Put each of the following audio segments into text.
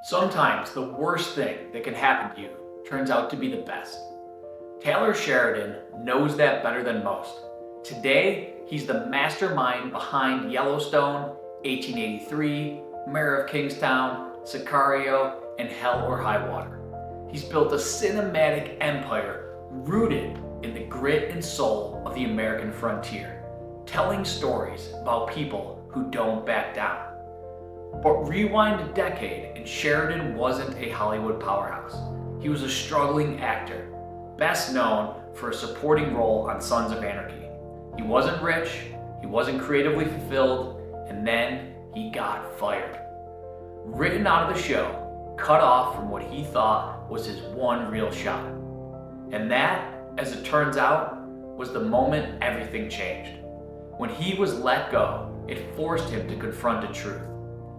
Sometimes the worst thing that can happen to you turns out to be the best. Taylor Sheridan knows that better than most. Today, he's the mastermind behind Yellowstone, 1883, Mayor of Kingstown, Sicario, and Hell or High Water. He's built a cinematic empire rooted in the grit and soul of the American frontier, telling stories about people who don't back down. But rewind a decade and Sheridan wasn't a Hollywood powerhouse. He was a struggling actor, best known for a supporting role on Sons of Anarchy. He wasn't rich, he wasn't creatively fulfilled, and then he got fired. Written out of the show, cut off from what he thought was his one real shot. And that, as it turns out, was the moment everything changed. When he was let go, it forced him to confront the truth.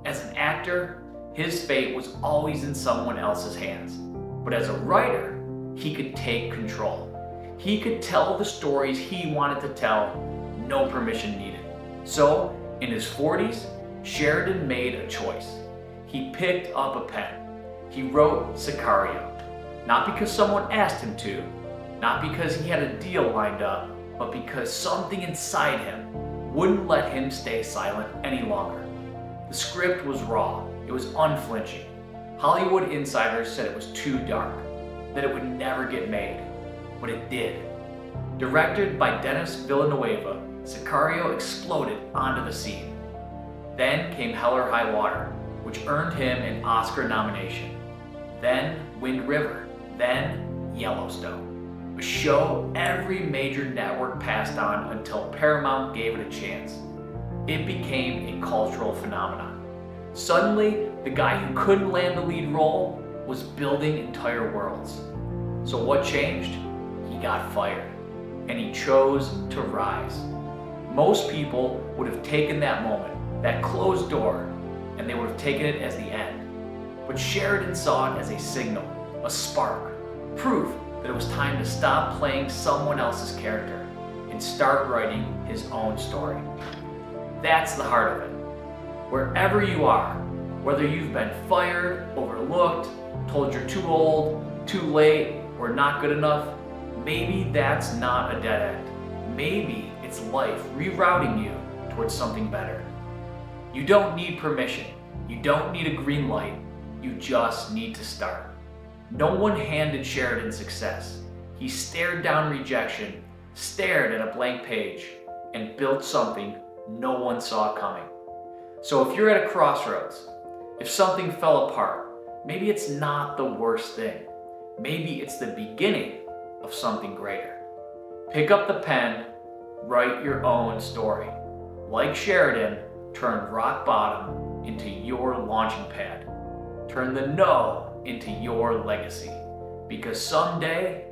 As an actor, his fate was always in someone else's hands. But as a writer, he could take control. He could tell the stories he wanted to tell, no permission needed. So, in his 40s, Sheridan made a choice. He picked up a pen. He wrote Sicario. Not because someone asked him to, not because he had a deal lined up, but because something inside him wouldn't let him stay silent any longer. The script was raw, it was unflinching. Hollywood insiders said it was too dark, that it would never get made, but it did. Directed by Denis Villeneuve, Sicario exploded onto the scene. Then came Hell or High Water, which earned him an Oscar nomination. Then Wind River, then Yellowstone, a show every major network passed on until Paramount gave it a chance. It became a cultural phenomenon. Suddenly, the guy who couldn't land the lead role was building entire worlds. So what changed? He got fired, and he chose to rise. Most people would have taken that moment, that closed door, and they would have taken it as the end. But Sheridan saw it as a signal, a spark, proof that it was time to stop playing someone else's character and start writing his own story. That's the heart of it. Wherever you are, whether you've been fired, overlooked, told you're too old, too late, or not good enough, maybe that's not a dead end. Maybe it's life rerouting you towards something better. You don't need permission. You don't need a green light. You just need to start. No one handed Sheridan success. He stared down rejection, stared at a blank page, and built something no one saw coming. So if you're at a crossroads, if something fell apart, maybe it's not the worst thing. Maybe it's the beginning of something greater. Pick up the pen, write your own story. Like Sheridan, turn rock bottom into your launching pad. Turn the no into your legacy. Because someday,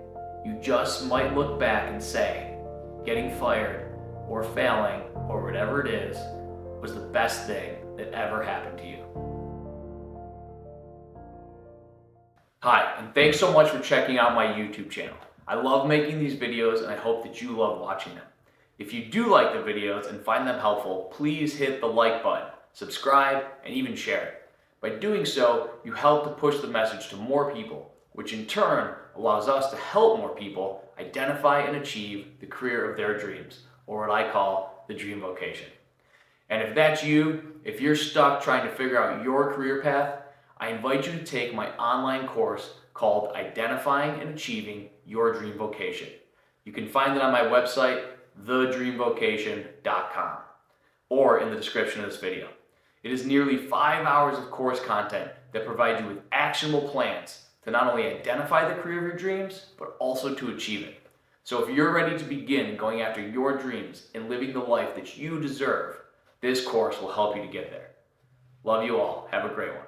you just might look back and say, getting fired or failing or whatever it is was the best thing that ever happened to you. Hi, and thanks so much for checking out my YouTube channel. I love making these videos and I hope that you love watching them. If you do like the videos and find them helpful, please hit the like button, subscribe, and even share it. By doing so, you help to push the message to more people, which in turn allows us to help more people identify and achieve the career of their dreams, or what I call the Dream Vocation. And if that's you, if you're stuck trying to figure out your career path, I invite you to take my online course called Identifying and Achieving Your Dream Vocation. You can find it on my website, thedreamvocation.com, or in the description of this video. It is nearly 5 hours of course content that provides you with actionable plans to not only identify the career of your dreams, but also to achieve it. So if you're ready to begin going after your dreams and living the life that you deserve, this course will help you to get there. Love you all. Have a great one.